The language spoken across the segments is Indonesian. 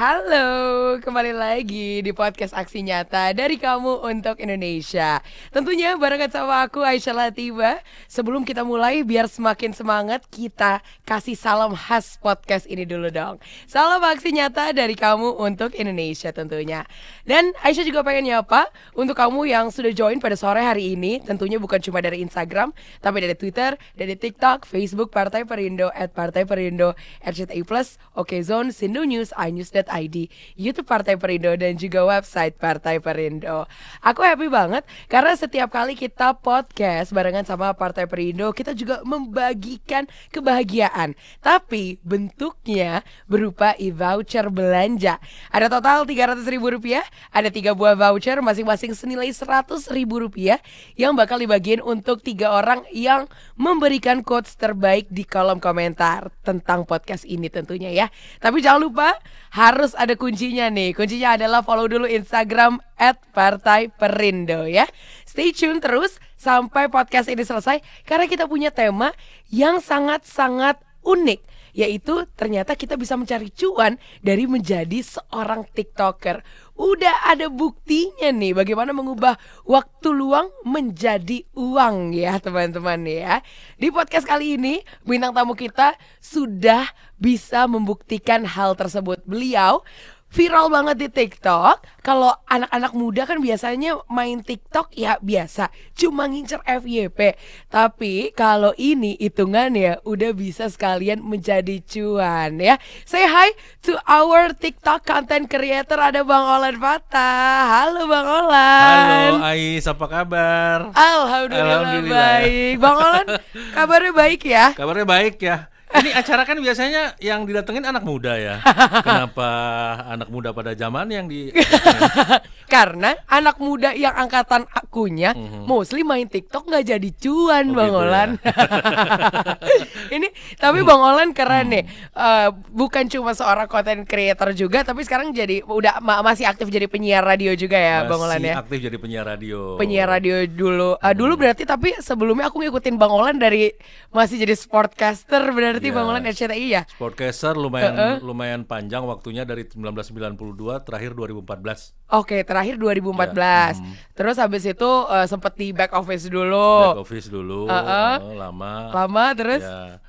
Halo, kembali lagi di podcast Aksi Nyata dari kamu untuk Indonesia. Tentunya barengan sama aku Aisyah Latifah. Sebelum kita mulai, biar semakin semangat, kita kasih salam khas podcast ini dulu dong. Salam Aksi Nyata dari kamu untuk Indonesia tentunya. Dan Aisyah juga pengen nyapa untuk kamu yang sudah join pada sore hari ini. Tentunya bukan cuma dari Instagram, tapi dari Twitter, dari TikTok, Facebook Partai Perindo, @partai-perindo, RCTI Plus, Okezone, Sindo News, iNews.id, YouTube Partai Perindo, dan juga website Partai Perindo. Aku happy banget karena setiap kali kita podcast barengan sama Partai Perindo, kita juga membagikan kebahagiaan, tapi bentuknya berupa e-voucher belanja. Ada total Rp300.000, ada 3 buah voucher masing-masing senilai Rp100.000 yang bakal dibagiin untuk 3 orang yang memberikan quotes terbaik di kolom komentar tentang podcast ini tentunya ya. Tapi jangan lupa harus ada kuncinya nih. Kuncinya adalah follow dulu Instagram @partai-perindo ya. Stay tune terus sampai podcast ini selesai karena kita punya tema yang sangat-sangat unik, yaitu ternyata kita bisa mencari cuan dari menjadi seorang TikToker. Udah ada buktinya nih bagaimana mengubah waktu luang menjadi uang ya teman-teman ya. Di podcast kali ini bintang tamu kita sudah bisa membuktikan hal tersebut. Beliau viral banget di TikTok. Kalau anak-anak muda kan biasanya main TikTok ya biasa, cuma ngincer FYP. Tapi kalau ini hitungannya udah bisa sekalian menjadi cuan ya. Say hi to our TikTok content creator, ada Bang Olan Fatah. Halo Bang Olan. Halo Ais, apa kabar? Alhamdulillah baik. Bang Olan kabarnya baik ya? Kabarnya baik ya. Ini acara kan biasanya yang didatengin anak muda ya. Kenapa anak muda pada zaman yang Karena anak muda yang angkatan akunya mostly main TikTok nggak jadi cuan, Bang gitu Olan. ya. Ini tapi Bang Olan keren nih. Bukan cuma seorang content creator juga, tapi sekarang jadi masih aktif jadi penyiar radio juga ya, Bang Olan ya. Masih aktif jadi penyiar radio. Penyiar radio dulu. Dulu berarti, tapi sebelumnya aku ngikutin Bang Olan dari masih jadi sportcaster berarti. Bang Olan RCTI ya. Sportcaster lumayan panjang waktunya dari 1992 terakhir 2014. Oke, terakhir 2014. Terus habis itu sempat di back office dulu. Back office dulu, Lama terus ya,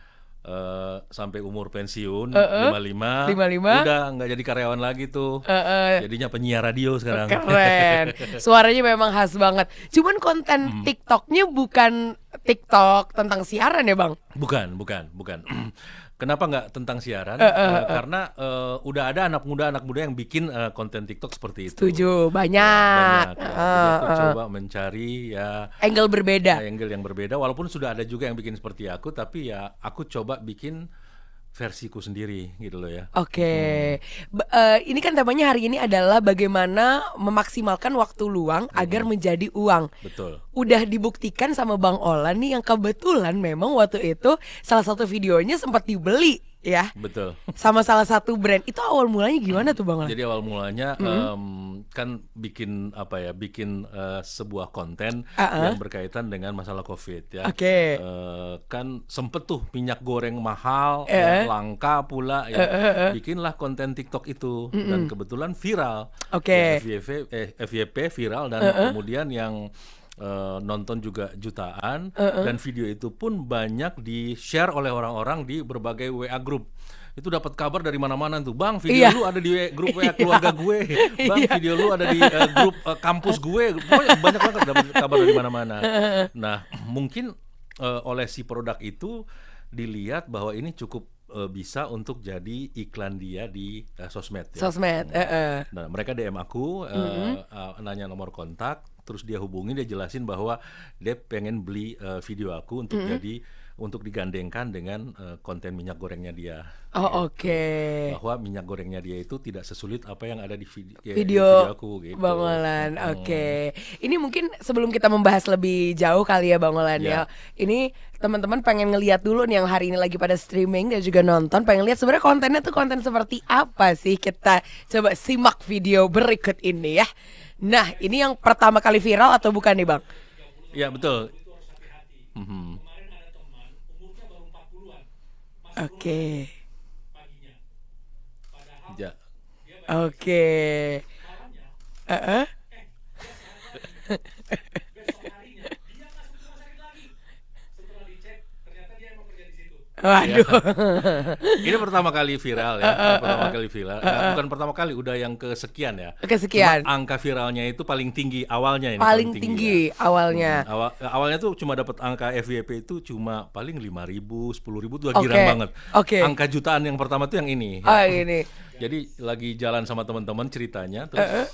sampai umur pensiun 55 udah nggak jadi karyawan lagi tuh. Jadinya penyiar radio sekarang. Keren. Suaranya memang khas banget. Cuman konten TikToknya bukan TikTok tentang siaran ya Bang? Bukan. Kenapa nggak tentang siaran? Karena udah ada anak muda yang bikin konten TikTok seperti itu. Setuju, banyak. Ya. Jadi aku coba mencari ya angle berbeda. Angle yang berbeda. Walaupun sudah ada juga yang bikin seperti aku, tapi ya aku coba bikin versiku sendiri gitu loh ya. Oke. Ini kan temanya hari ini adalah bagaimana memaksimalkan waktu luang agar menjadi uang. Betul. Udah dibuktikan sama Bang Olan nih, yang kebetulan memang waktu itu salah satu videonya sempat dibeli ya. Betul. Sama salah satu brand. Itu awal mulanya gimana tuh Bang Olan? Jadi awal mulanya kan bikin sebuah konten yang berkaitan dengan masalah COVID ya. Oke. Kan sempet tuh minyak goreng mahal, langka pula ya. Bikinlah konten TikTok itu dan kebetulan viral. Oke. Ya, FYP viral dan kemudian yang nonton juga jutaan dan video itu pun banyak di-share oleh orang-orang di berbagai WA group. Itu dapat kabar dari mana-mana tuh, Bang, video lu ada di grup WA keluarga gue, Bang, video lu ada di grup kampus gue. Pokoknya banyak banget dapat kabar dari mana-mana. Nah, mungkin oleh si produk itu dilihat bahwa ini cukup bisa untuk jadi iklan dia di sosmed ya. Sosmed. Nah, mereka DM aku, nanya nomor kontak, terus dia hubungi, dia jelasin bahwa dia pengen beli video aku untuk digandengkan dengan konten minyak gorengnya dia. Oh, gitu. oke. Bahwa minyak gorengnya dia itu tidak sesulit apa yang ada di Video di video aku gitu. Bang Olan. Oke. Ini mungkin sebelum kita membahas lebih jauh kali ya Bang Olan ya. Ini teman-teman pengen ngelihat dulu nih yang hari ini lagi pada streaming dan juga nonton, pengen lihat sebenarnya kontennya tuh konten seperti apa sih. Kita coba simak video berikut ini ya. Nah, ini yang pertama kali viral atau bukan nih Bang? Ya, betul. Oke. Ya. Oke. Heeh. Waduh. Ini pertama kali viral ya, pertama kali viral. Bukan pertama kali, udah yang kesekian ya. Kesekian. Cuma angka viralnya itu paling tinggi awalnya ini. Paling tinggi ya. awalnya. Awalnya tuh cuma dapat angka FYP itu cuma paling 5.000, 10.000 tuh Oke. girang banget. Oke. Angka jutaan yang pertama tuh yang ini. Oh, ini. Jadi lagi jalan sama teman-teman ceritanya, terus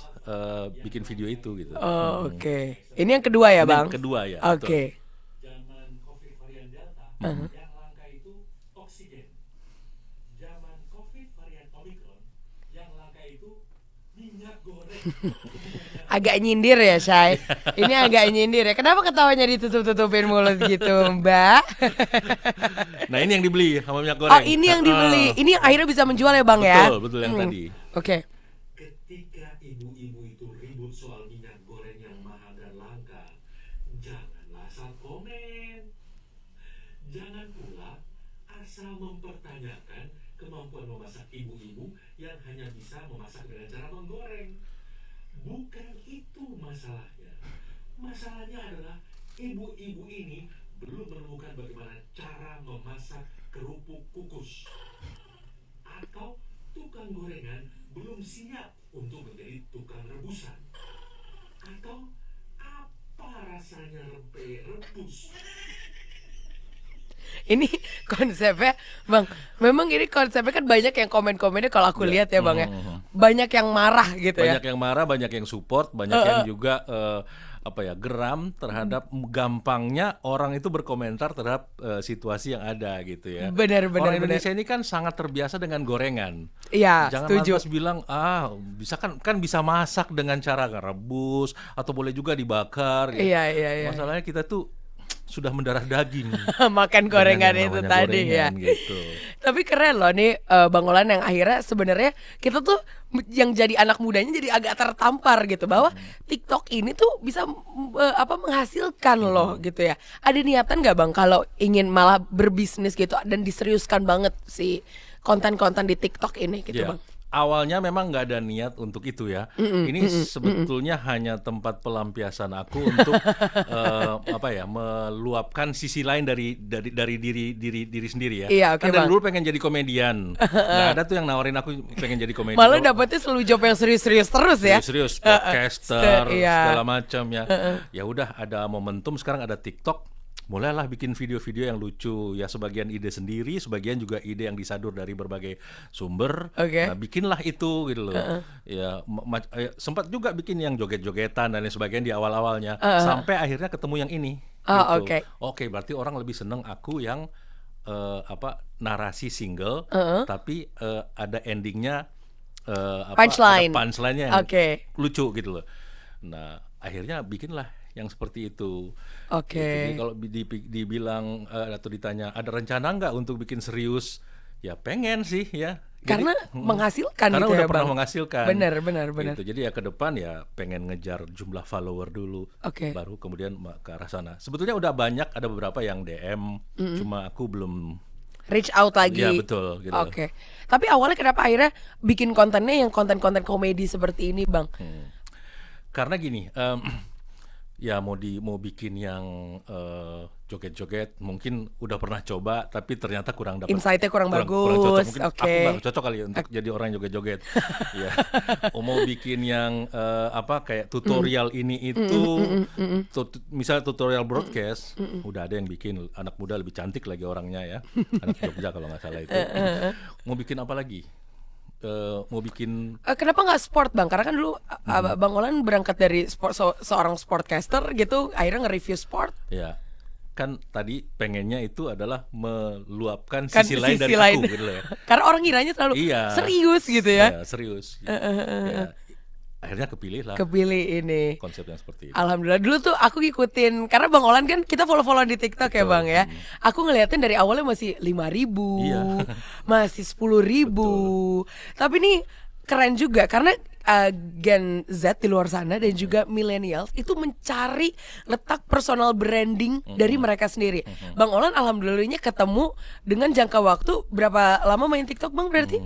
bikin video itu gitu. Oh, oke. Ini yang kedua ya, Ini Bang? yang kedua ya. Oke. Zaman COVID varian Delta, yang langka itu oksigen. Zaman COVID varian Omicron, yang langka itu minyak goreng. Agak nyindir ya, Shay. Ini agak nyindir ya. Kenapa ketawanya ditutup-tutupin mulut gitu, Mbak? Nah, ini yang dibeli sama minyak goreng. Oh, ini yang dibeli. Ini yang akhirnya bisa menjual ya, Bang ya? Betul yang tadi. Oke. Ketika ibu-ibu itu ribut soal minyak goreng yang mahal dan langka, janganlah asal komen. Jangan pula asal mempertanyakan kemampuan memasak ibu-ibu yang hanya bisa memasak dengan cara menggoreng. Bukan itu masalahnya. Masalahnya adalah ibu-ibu ini belum menemukan bagaimana cara memasak kerupuk kukus. Atau tukang gorengan belum siap untuk menjadi tukang rebusan. Atau apa rasanya rempeyek rebus. Ini konsepnya, Bang. Memang ini konsepnya kan banyak yang komen-komennya kalau aku lihat ya, Bang ya. Banyak yang marah gitu ya. Banyak yang marah, banyak yang support, banyak yang juga geram terhadap gampangnya orang itu berkomentar terhadap situasi yang ada gitu ya. Benar. Orang Indonesia ini kan sangat terbiasa dengan gorengan. Iya, Jangan setuju. lantas bilang bisa kan bisa masak dengan cara rebus atau boleh juga dibakar. Gitu. Iya. Masalahnya kita tuh sudah mendarah daging. Makan gorengan dengan yang itu namanya tadi ya. gorengan, gitu. Tapi keren loh nih Bang Olan yang akhirnya sebenarnya kita tuh yang jadi anak mudanya jadi agak tertampar gitu bahwa TikTok ini tuh bisa menghasilkan loh gitu ya. Ada niatan nggak Bang kalau ingin malah berbisnis gitu dan diseriuskan banget si konten-konten di TikTok ini gitu Ya, Bang? awalnya memang nggak ada niat untuk itu ya. Ini sebetulnya hanya tempat pelampiasan aku untuk meluapkan sisi lain dari diri sendiri ya. Iya, oke, Kan dari Bang. dulu pengen jadi komedian. Nggak ada tuh yang nawarin aku pengen jadi komedian. Malah dapetnya selalu job yang serius-serius terus ya. Serius, podcaster, iya. segala macam ya. Ya udah ada momentum sekarang ada TikTok. Mulailah bikin video-video yang lucu ya, sebagian ide sendiri, sebagian juga ide yang disadur dari berbagai sumber. Oke. Nah, bikinlah itu gitu loh. Ya sempat juga bikin yang joget-jogetan dan lain sebagainya di awal-awalnya sampai akhirnya ketemu yang ini. Oh, gitu. oke. Oke, berarti orang lebih seneng aku yang narasi single tapi ada endingnya Punchline. ada punchline-nya yang Oke. lucu gitu loh. Nah, akhirnya bikinlah yang seperti itu. Oke. Gitu. Jadi kalau dibilang atau ditanya ada rencana nggak untuk bikin serius, ya pengen sih ya. Karena menghasilkan karena gitu udah ya, pernah Bang. menghasilkan. Benar. Gitu. Jadi ya ke depan ya pengen ngejar jumlah follower dulu, Oke. baru kemudian ke arah sana. Sebetulnya udah banyak, ada beberapa yang DM, cuma aku belum. Reach out lagi. Iya, betul, gitu. Oke. Tapi awalnya kenapa akhirnya bikin kontennya yang konten-konten komedi seperti ini, Bang? Karena gini, ya mau bikin yang joget-joget mungkin udah pernah coba tapi ternyata kurang dapat, Insight-nya kurang cocok. bagus. Mungkin Oke. aku nggak cocok kali ya untuk jadi orang yang joget-joget. Ya. Mau bikin yang kayak tutorial ini itu, misalnya tutorial broadcast, udah ada yang bikin, anak muda lebih cantik lagi orangnya ya, anak Jogja kalau nggak salah itu. Mau bikin apa lagi? Mau bikin Kenapa nggak sport, Bang? Karena kan dulu Bang Olan berangkat dari seorang sportcaster gitu, akhirnya nge-review sport. ya kan tadi pengennya itu adalah meluapkan Kan sisi lain dari lain. aku gitu loh ya. Karena orang ngiranya selalu Iya. serius gitu ya. Ya, serius. Ya, akhirnya kepilih lah Kepilih ini. konsep yang seperti itu. Alhamdulillah, dulu tuh aku ngikutin karena Bang Olan kan kita follow-follow di TikTok ya, Betul. Bang ya. Aku ngeliatin dari awalnya masih 5.000, Iya. masih 10.000. Tapi nih keren juga karena Gen Z di luar sana dan juga millennials itu mencari letak personal branding dari mereka sendiri. Bang Olan alhamdulillahnya ketemu dengan jangka waktu berapa lama main TikTok, Bang, berarti?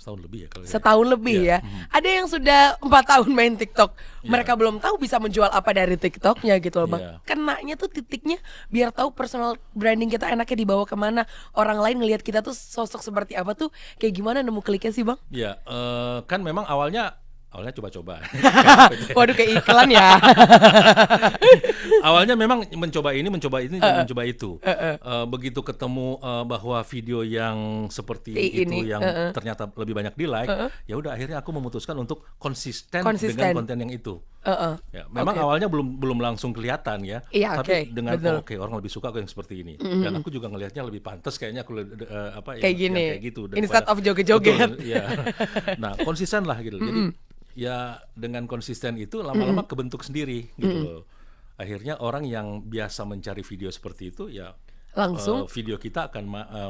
setahun lebih ya kalau ya. Setahun lebih Iya. ya. Ada yang sudah 4 tahun main TikTok. Mereka belum tahu bisa menjual apa dari TikToknya gitu loh Bang. Iya. Kenanya tuh titiknya biar tahu personal branding kita enaknya dibawa kemana. Orang lain ngelihat kita tuh sosok seperti apa tuh kayak gimana nemu kliknya sih Bang? Ya, kan memang awalnya coba-coba. Waduh kayak iklan ya. Awalnya memang mencoba ini, dan mencoba itu. Begitu ketemu bahwa video yang seperti itu yang ternyata lebih banyak di like, ya udah akhirnya aku memutuskan untuk konsisten dengan konten yang itu. Ya, memang awalnya belum langsung kelihatan ya, Iya, tapi oke, dengan betul. orang lebih suka aku yang seperti ini, dan aku juga ngelihatnya lebih pantas kayaknya aku Kayak gini, yang kayak gitu instead of joget-joget. Betul, ya. Nah konsisten lah gitu. Jadi ya dengan konsisten itu lama-lama kebentuk sendiri gitu loh. Akhirnya orang yang biasa mencari video seperti itu ya Langsung video kita akan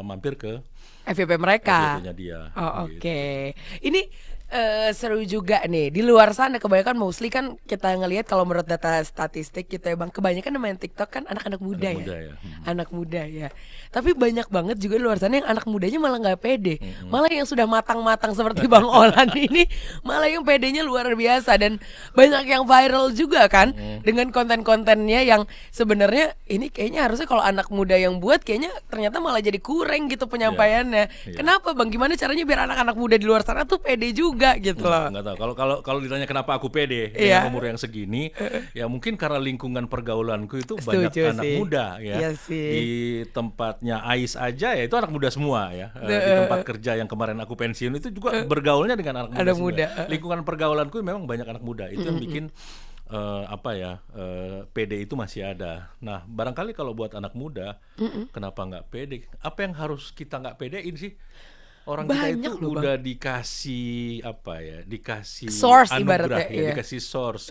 mampir ke FYP mereka. FYP-nya dia. Oh, gitu. oke. Ini seru juga nih. Di luar sana kebanyakan mostly kan kita ngelihat kalau menurut data statistik gitu ya Bang, kebanyakan yang main TikTok kan anak-anak muda Anak muda ya. Anak muda ya. Tapi banyak banget juga di luar sana yang anak mudanya malah nggak pede. Malah yang sudah matang-matang seperti Bang Olan ini malah yang pedenya luar biasa dan banyak yang viral juga kan dengan konten-kontennya yang sebenarnya ini kayaknya harusnya kalau anak muda yang buat kayaknya ternyata malah jadi kurang gitu penyampaiannya. Iya. Kenapa Bang? Gimana caranya biar anak-anak muda di luar sana tuh pede juga gitu loh. Nggak tahu. Kalau ditanya kenapa aku pede Iya. dengan umur yang segini, ya mungkin karena lingkungan pergaulanku itu Setuju banyak anak sih. muda ya. Iya sih. Di tempatnya Ais aja ya itu anak muda semua ya. Di tempat kerja yang kemarin aku pensiun itu juga bergaulnya dengan anak muda Anak semua. muda. Lingkungan pergaulanku memang banyak anak muda. Itu yang bikin PD itu masih ada. Nah, barangkali kalau buat anak muda, kenapa nggak pede? Apa yang harus kita nggak pedein sih? Orang Banyak kita itu loh, Bang. udah dikasih dikasih Source anugerah ibaratnya, ya, iya. dikasih source,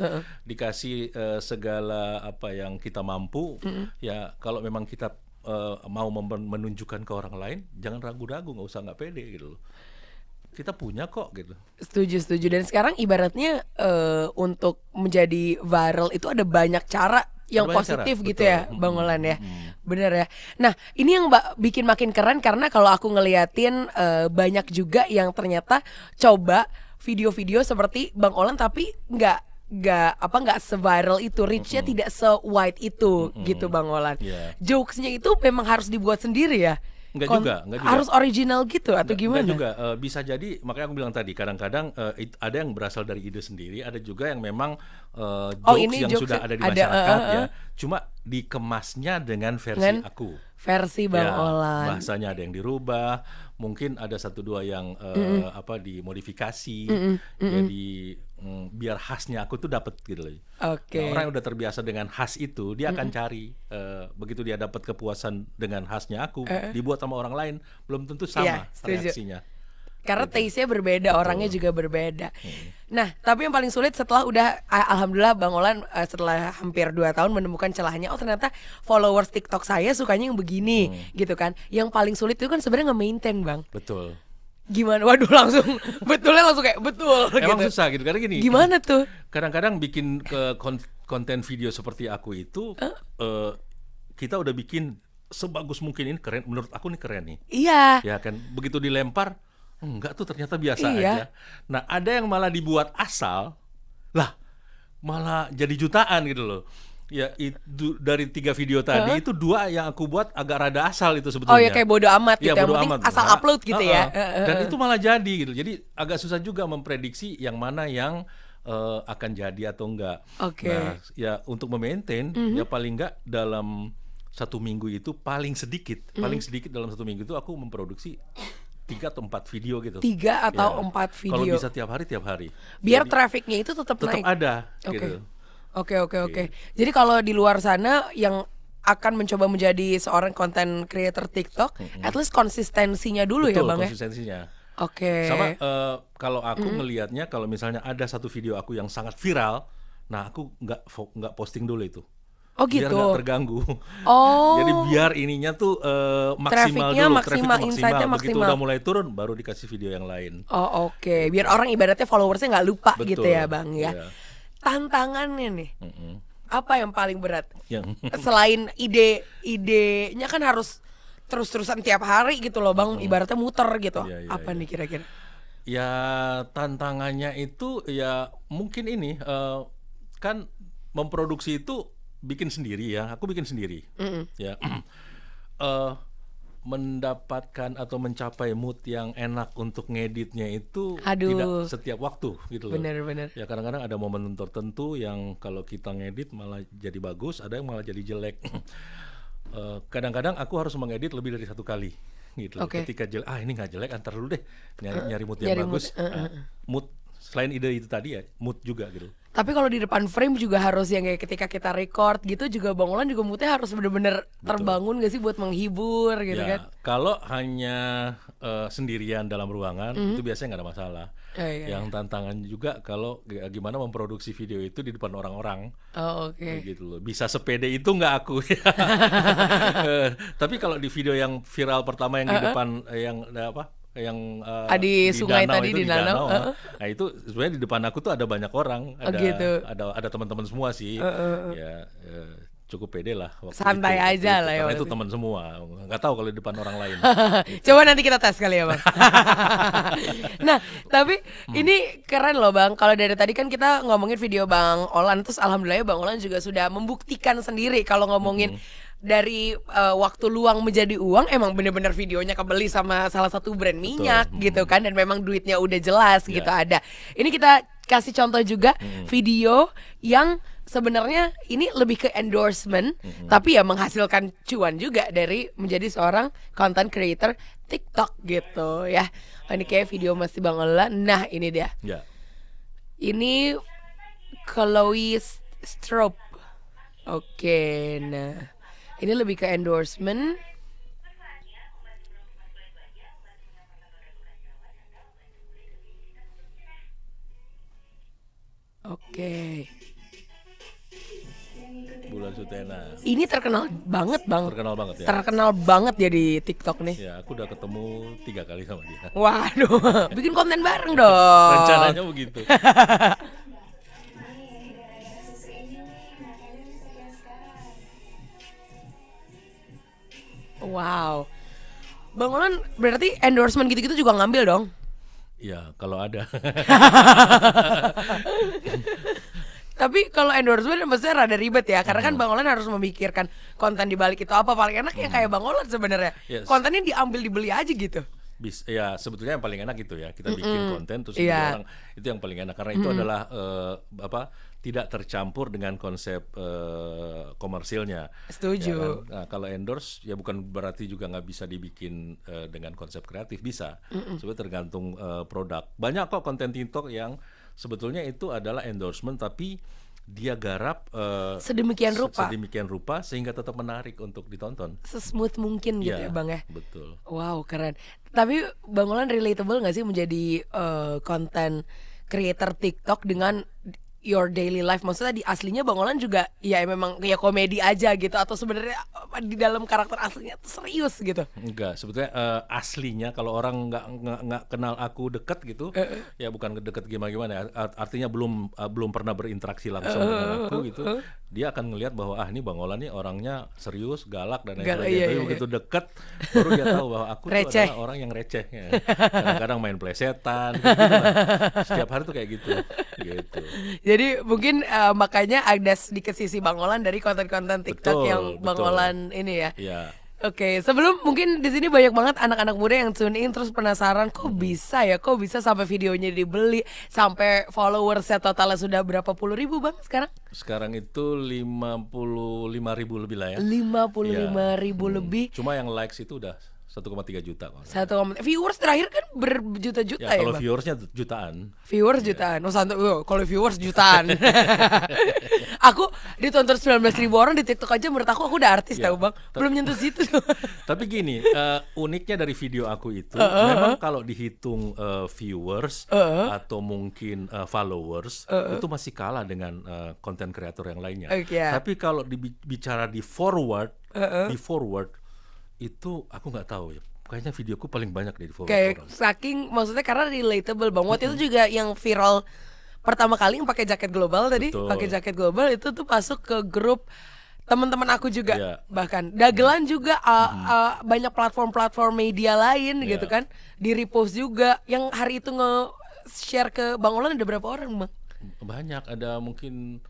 dikasih segala apa yang kita mampu. Ya, kalau memang kita mau menunjukkan ke orang lain, jangan ragu-ragu, nggak usah nggak pede gitu loh. Kita punya kok gitu. Setuju. Dan sekarang ibaratnya untuk menjadi viral itu ada banyak cara yang Ada banyak positif cara, gitu betul. ya Bang Olan ya. Bener ya. Nah ini yang bikin makin keren karena kalau aku ngeliatin banyak juga yang ternyata coba video-video seperti Bang Olan tapi nggak se-viral itu, reach-nya tidak se-wide itu gitu Bang Olan. Yeah. Jokes-nya itu memang harus dibuat sendiri ya. Enggak juga. Harus original gitu atau gimana? Enggak juga, bisa jadi, makanya aku bilang tadi kadang-kadang ada yang berasal dari ide sendiri, ada juga yang memang jokes ini yang jokes sudah ada di ada, masyarakat ya, cuma dikemasnya dengan versi aku. Versi Bang Ya, Olan. bahasanya ada yang dirubah, mungkin ada satu dua yang dimodifikasi, jadi biar khasnya aku tuh dapat gitu loh. Oke. Nah, orang yang udah terbiasa dengan khas itu, dia akan cari begitu dia dapat kepuasan dengan khasnya aku, dibuat sama orang lain belum tentu Iya, sama setuju. reaksinya. Karena taste-nya berbeda, orangnya juga berbeda. Nah, tapi yang paling sulit setelah alhamdulillah Bang Olan setelah hampir 2 tahun menemukan celahnya, oh ternyata followers TikTok saya sukanya yang begini, gitu kan. Yang paling sulit itu kan sebenarnya nge-maintain, Bang. Betul. Gimana? Waduh langsung betulnya langsung kayak betul Emang gitu. susah gitu karena gini. Gimana tuh? Kadang-kadang bikin konten video seperti aku itu kita udah bikin sebagus mungkin, ini keren, menurut aku nih keren nih. Iya. Ya kan, begitu dilempar enggak tuh ternyata biasa Iya. aja. Nah, ada yang malah dibuat asal, lah malah jadi jutaan gitu loh. Ya itu dari 3 video tadi itu 2 yang aku buat agak rada asal itu sebetulnya. Oh ya kayak bodo amat gitu, Iya, yang bodo penting amat. asal Nah, upload gitu ya. Dan itu malah jadi gitu. Jadi agak susah juga memprediksi yang mana yang akan jadi atau enggak. Oke. Nah, ya untuk memaintain ya paling enggak dalam 1 minggu itu paling sedikit dalam 1 minggu itu aku memproduksi 3 atau 4 video gitu. 3 atau 4 video. Kalau bisa tiap hari. Biar Jadi, trafficnya itu tetap tetap naik. ada Oke. gitu. Oke. Jadi kalau di luar sana yang akan mencoba menjadi seorang content creator TikTok, at least konsistensinya dulu ya Betul, Bang ya. konsistensinya. Oke. Sama kalau aku ngelihatnya kalau misalnya ada satu video aku yang sangat viral, nah aku nggak posting dulu itu. Oh Biar gitu. nggak terganggu. Oh. Jadi biar ininya tuh maksimal Trafficnya dulu, maksimal, traffic insight-nya Begitu maksimal. udah mulai turun, baru dikasih video yang lain. Oh oke. Biar orang ibaratnya followersnya nggak lupa gitu Betul. ya Bang ya. Iya. Tantangannya nih, apa yang paling berat? Yang Selain idenya kan harus terus-terusan tiap hari gitu loh Bang, ibaratnya muter gitu. Iya, iya, Apa iya. nih kira-kira? Ya tantangannya itu ya mungkin ini kan memproduksi itu bikin sendiri ya, aku bikin sendiri ya. Mendapatkan atau mencapai mood yang enak untuk ngeditnya itu tidak setiap waktu gitu loh. Bener-bener. Ya kadang-kadang ada momen tertentu yang kalau kita ngedit malah jadi bagus, ada yang malah jadi jelek. Kadang-kadang aku harus mengedit lebih dari satu kali gitu. Ketika jelek, ini nggak jelek, antar dulu deh nyari mood yang bagus. Mood selain ide itu tadi ya, mood juga gitu. Tapi kalau di depan frame juga harus yang kayak ketika kita record gitu juga Bang Olan juga moodnya harus bener-bener terbangun gak sih buat menghibur gitu ya, kan? Kalau hanya sendirian dalam ruangan itu biasanya nggak ada masalah. Yang tantangan juga kalau gimana memproduksi video itu di depan orang-orang. Gitu loh. Bisa sepede itu nggak aku. Tapi kalau di video yang viral pertama yang di depan yang apa? Yang di sungai danau tadi itu, di danau. Nah itu sebenarnya di depan aku tuh ada banyak orang, ada teman-teman semua sih. Ya cukup pede lah waktu santai itu, aja lah ya. Karena itu teman semua, nggak tahu kalau di depan orang lain. Coba nanti kita tes kali ya Bang. Nah tapi ini keren loh Bang. Kalau dari tadi kan kita ngomongin video Bang Olan, terus alhamdulillah Bang Olan juga sudah membuktikan sendiri kalau ngomongin dari waktu luang menjadi uang, emang bener-bener videonya kebeli sama salah satu brand minyak gitu kan, dan memang duitnya udah jelas gitu ada. Ini kita kasih contoh juga video yang sebenarnya ini lebih ke endorsement, tapi ya menghasilkan cuan juga dari menjadi seorang content creator TikTok gitu ya. Ini kayak video masih Bang Olan. Nah ini dia. Ini Chloe Stroop. Nah ini lebih ke endorsement. Bulan Sutena. Ini terkenal banget Bang. Terkenal banget ya. Terkenal banget ya di TikTok nih. Ya, aku udah ketemu 3 kali sama dia. Waduh, bikin konten bareng dong. Rencananya begitu. Wow, Bang Olan berarti endorsement gitu-gitu juga ngambil dong? Ya, kalau ada. Tapi kalau endorsement maksudnya rada ribet ya, karena kan Bang Olan harus memikirkan konten di balik itu apa. Paling enak ya kayak Bang Olan sebenarnya. Kontennya diambil dibeli aja gitu. Ya sebetulnya yang paling enak itu ya, kita bikin konten terus orang, itu yang paling enak karena itu adalah tidak tercampur dengan konsep komersilnya. Setuju. Ya kan? Nah, kalau endorse ya bukan berarti juga nggak bisa dibikin dengan konsep kreatif, bisa. Sebenarnya tergantung produk. Banyak kok konten TikTok yang sebetulnya itu adalah endorsement tapi dia garap sedemikian rupa sehingga tetap menarik untuk ditonton. Sesmooth mungkin gitu ya Bang ya. Betul. Wow keren. Tapi Bang Olan relatable nggak sih menjadi content creator TikTok dengan your daily life? Maksudnya di aslinya Bang Olan juga ya memang ya komedi aja gitu, atau sebenarnya di dalam karakter aslinya tuh serius gitu? Enggak, sebetulnya aslinya kalau orang nggak kenal aku deket gitu, ya bukan deket gimana ya, artinya belum pernah berinteraksi langsung dengan aku gitu, dia akan ngelihat bahwa ini Bang Olan nih orangnya serius, galak dan lain-lain. Tapi begitu deket baru dia tahu bahwa aku tuh adalah orang yang receh. Ya. Kadang-kadang main plesetan, gitu lah. Setiap hari tuh kayak gitu. Jadi mungkin makanya ada sedikit sisi Bang Olan dari konten-konten TikTok yang Bang Olan ini ya. Iya. Oke, sebelum mungkin di sini banyak banget anak-anak muda yang tune in terus penasaran kok bisa sampai videonya dibeli, sampai followersnya totalnya sudah berapa puluh ribu Bang sekarang? Sekarang itu 55.000 lebih lah ya. 55.000 lebih. Cuma yang likes itu udah 1,3 juta. Viewers terakhir kan berjuta-juta ya kalau Bang? viewersnya jutaan. Viewers jutaan. Kalau viewers jutaan. Aku ditonton 19.000 orang di TikTok aja, menurut aku udah artis tahu Bang. Belum nyentuh situ. Tapi gini, uniknya dari video aku itu memang kalau dihitung viewers atau mungkin followers itu masih kalah dengan konten kreator yang lainnya. Tapi kalau bicara di forward itu aku nggak tahu ya. Kayaknya videoku paling banyak dari forward kayak orang. Saking maksudnya karena relatable Bang. Waktu itu juga yang viral pertama kali yang pakai jaket global tadi, pakai jaket global itu tuh masuk ke grup teman-teman aku juga Iya. bahkan dagelan juga banyak platform-platform media lain Iya. gitu kan di repost juga yang hari itu nge-share ke Bang Olan ada berapa orang Bang? Banyak, ada mungkin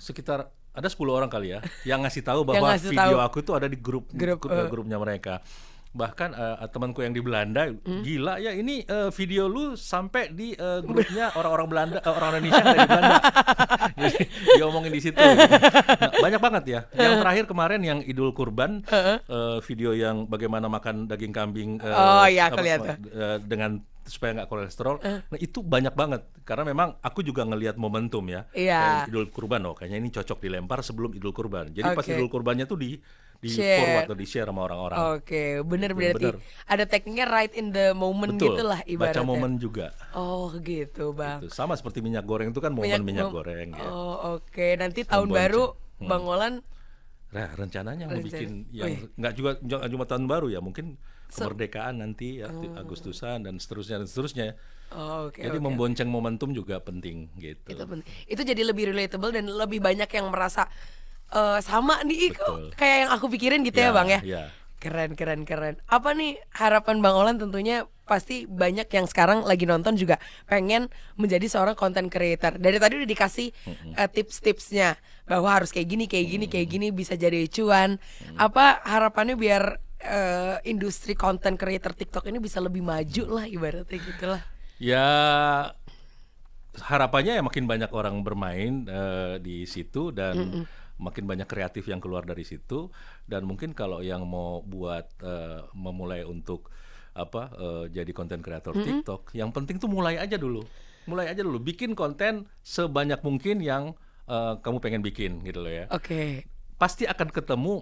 sekitar ada 10 orang kali ya yang ngasih tahu Yang bahwa ngasih video tahu. aku itu ada di grupnya mereka. Bahkan temanku yang di Belanda gila ya ini video lu sampai di grupnya orang-orang Belanda, orang Indonesia yang ada di Belanda. Jadi diomongin di situ. Nah, banyak banget ya. Yang terakhir kemarin yang Idul Kurban, video yang bagaimana makan daging kambing Oh, iya, aku lihat tuh. dengan supaya nggak kolesterol. Nah itu banyak banget karena memang aku juga ngelihat momentum ya. Iya. Idul Kurban, kayaknya ini cocok dilempar sebelum Idul Kurban. Jadi pas Oke. Idul Kurbannya tuh di Share. forward atau di share sama orang-orang. Oke, bener Gitu, berarti bener. ada tekniknya right in the moment Betul. gitu lah ibaratnya. Baca momen juga. Oh gitu Bang. Gitu. Sama seperti minyak goreng itu kan momen minyak goreng ya. Oh oke, nanti tahun Membonceng. baru Bang Olan Nah, rencananya mau bikin Rencana. yang Wih. nggak cuma tahun baru ya, mungkin kemerdekaan nanti ya, Agustusan dan seterusnya. oh, oke. Jadi oke. membonceng momentum juga penting gitu. Itu penting. Itu jadi lebih relatable dan lebih banyak yang merasa sama nih kok Betul. kayak yang aku pikirin gitu ya Bang ya. Iya. Keren. Apa nih harapan Bang Olan? Tentunya pasti banyak yang sekarang lagi nonton juga pengen menjadi seorang content creator. Dari tadi udah dikasih tips-tipsnya bahwa harus kayak gini bisa jadi cuan. Apa harapannya biar industri content creator TikTok ini bisa lebih maju lah ibaratnya gitulah. Ya harapannya ya makin banyak orang bermain di situ dan makin banyak kreatif yang keluar dari situ, dan mungkin kalau yang mau buat memulai untuk jadi konten kreator TikTok, yang penting tuh mulai aja dulu bikin konten sebanyak mungkin yang kamu pengen bikin gitu loh ya. Oke. Pasti akan ketemu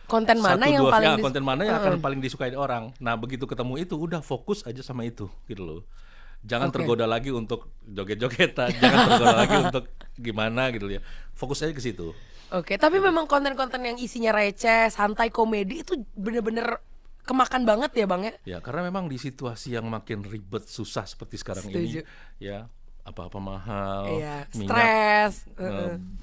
Konten mana yang paling konten mana yang akan paling disukai orang. Nah begitu ketemu itu udah fokus aja sama itu gitu loh. Jangan Oke. tergoda lagi untuk joget-jogetan, jangan tergoda lagi untuk gimana gitu ya. Fokus aja ke situ. Oke, tapi memang konten-konten yang isinya receh, santai, komedi itu bener-bener kemakan banget ya Bang ya? Ya karena memang di situasi yang makin ribet, susah seperti sekarang Setuju. ini, ya apa-apa mahal, Iya, minyak, stres.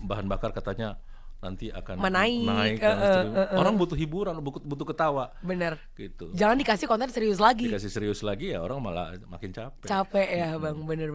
bahan bakar katanya nanti akan Naik, dan seterusnya. Orang butuh hiburan, butuh ketawa, Bener. gitu. Jangan dikasih konten serius lagi. Dikasih serius lagi ya orang malah makin capek. Capek ya Bang, bener.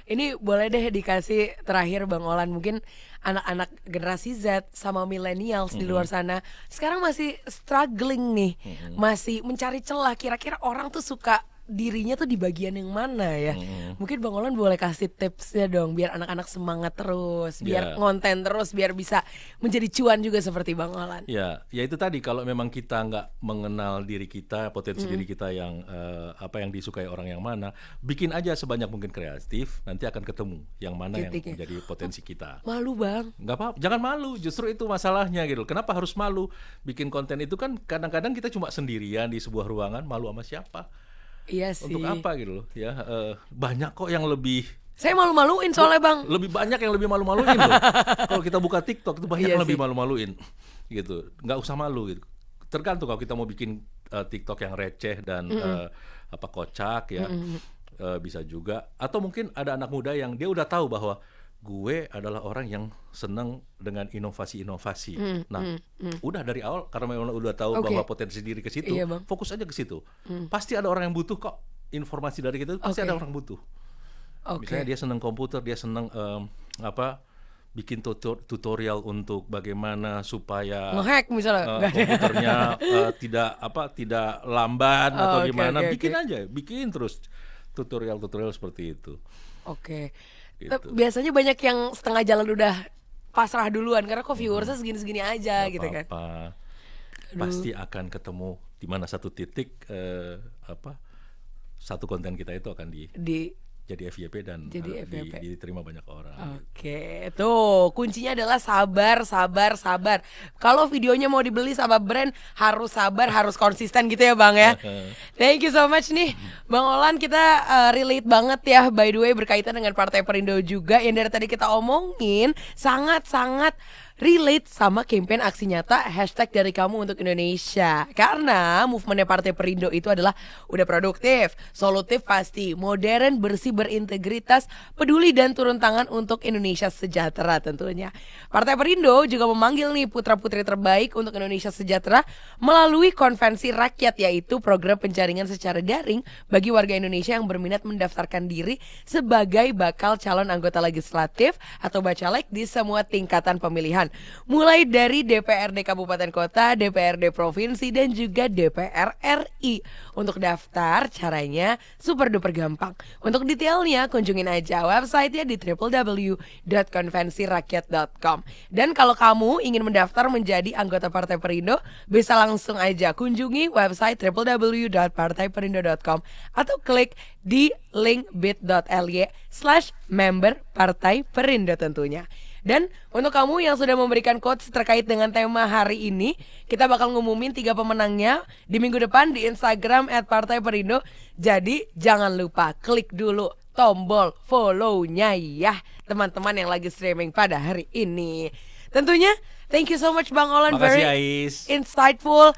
Ini boleh deh dikasih terakhir Bang Olan, mungkin anak-anak generasi Z sama millennials di luar sana sekarang masih struggling nih, masih mencari celah. Kira-kira orang tuh suka dirinya tuh di bagian yang mana ya? Mungkin Bang Olan boleh kasih tipsnya dong biar anak-anak semangat terus, biar Ya. ngonten terus, biar bisa menjadi cuan juga seperti Bang Olan. Ya itu tadi, kalau memang kita nggak mengenal diri kita, potensi diri kita yang apa yang disukai orang yang mana, bikin aja sebanyak mungkin kreatif, nanti akan ketemu yang mana yang Titiknya. menjadi potensi kita. Malu Bang. Nggak apa, jangan malu, justru itu masalahnya gitu. Kenapa harus malu? Bikin konten itu kan kadang-kadang kita cuma sendirian di sebuah ruangan, malu sama siapa? Iya sih. Untuk apa gitu loh ya. Banyak kok yang lebih Saya malu-maluin soalnya Bang. banyak yang lebih malu-maluin loh. Kalau kita buka TikTok itu banyak Iya yang lebih sih. malu-maluin gitu. Nggak usah malu gitu. Tergantung kalau kita mau bikin TikTok yang receh dan kocak ya, bisa juga. Atau mungkin ada anak muda yang dia udah tahu bahwa gue adalah orang yang senang dengan inovasi-inovasi. Nah, udah dari awal karena memang udah tahu Oke. bahwa potensi diri ke situ, Iya, Bang. fokus aja ke situ. Pasti ada orang yang butuh kok informasi dari kita, pasti Oke. ada orang butuh. Oke. Misalnya dia senang komputer, dia senang bikin tutorial untuk bagaimana supaya Ngehack misalnya. Nggak ada. komputernya tidak lamban atau oke, gimana, oke, bikin oke. aja, bikin terus tutorial seperti itu. Oke. Gitu. Biasanya banyak yang setengah jalan udah pasrah duluan karena kok viewersnya segini-segini aja Nggak gitu kan. apa-apa. Pasti akan ketemu di mana satu titik satu konten kita itu akan jadi FYP dan Jadi FYP. diterima banyak orang. Oke, tuh kuncinya adalah sabar. Kalau videonya mau dibeli sama brand harus sabar, harus konsisten gitu ya Bang ya. Thank you so much nih Bang Olan, kita relate banget ya by the way berkaitan dengan Partai Perindo juga yang dari tadi kita omongin sangat-sangat relate sama campaign aksi nyata hashtag dari kamu untuk Indonesia. Karena movementnya Partai Perindo itu adalah udah produktif, solutif pasti, modern, bersih, berintegritas, peduli dan turun tangan untuk Indonesia sejahtera tentunya. Partai Perindo juga memanggil nih putra-putri terbaik untuk Indonesia sejahtera melalui konvensi rakyat, yaitu program penjaringan secara daring bagi warga Indonesia yang berminat mendaftarkan diri sebagai bakal calon anggota legislatif atau bacalek di semua tingkatan pemilihan. Mulai dari DPRD Kabupaten Kota, DPRD Provinsi, dan juga DPR RI. Untuk daftar, caranya super duper gampang. Untuk detailnya, kunjungin aja websitenya di www.konvensirakyat.com. Dan kalau kamu ingin mendaftar menjadi anggota Partai Perindo, bisa langsung aja kunjungi website www.partaiperindo.com atau klik di link bit.ly/member Partai Perindo tentunya. Dan untuk kamu yang sudah memberikan quotes terkait dengan tema hari ini, kita bakal ngumumin 3 pemenangnya di minggu depan di Instagram @partaiperindo. Jadi jangan lupa klik dulu tombol follow-nya ya teman-teman yang lagi streaming pada hari ini. Tentunya thank you so much Bang Olan. Makasih, very Ais. insightful.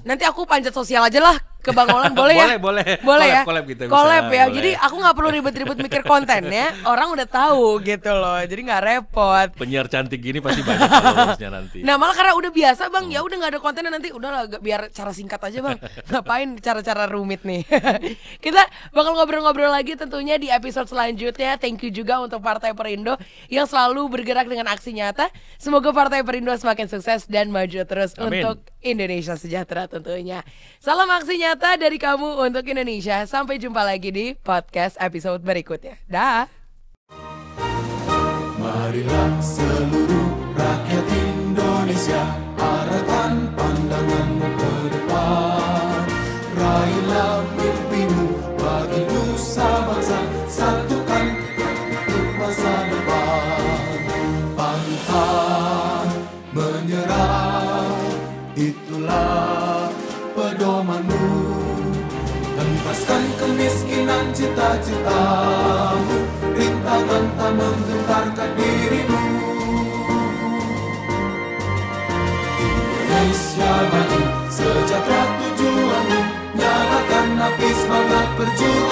Nanti aku panjat sosial aja lah ke Bang Olan, boleh ya? Boleh ya? Collab kita bisa, Collab ya. boleh. Jadi aku nggak perlu ribet-ribet mikir kontennya, orang udah tahu gitu loh. Jadi nggak repot. Penyiar cantik gini pasti banyak followersnya nanti. Nah malah karena udah biasa Bang, ya udah nggak ada kontennya nanti, udahlah biar cara singkat aja Bang. Ngapain cara-cara rumit nih? Kita bakal ngobrol-ngobrol lagi tentunya di episode selanjutnya. Thank you juga untuk Partai Perindo yang selalu bergerak dengan aksi nyata. Semoga Partai Perindo semakin sukses dan maju terus. Amin. Untuk Indonesia sejahtera tentunya. Salam aksi nyata dari kamu untuk Indonesia. Sampai jumpa lagi di podcast episode berikutnya. Dah. Marilah seluruh rakyat Indonesia, arahkan pandanganmu ke depan. Raihlah mimpimu bagi nusa bangsa, satukan untuk masa depan. Pantang menyerah, itulah pedomanmu. Entaskan kemiskinan cita-citamu, rintangan tak menggentarkan dirimu. Indonesia maju, sejahtera tujuanmu, nyalakan api semangat perjuangan.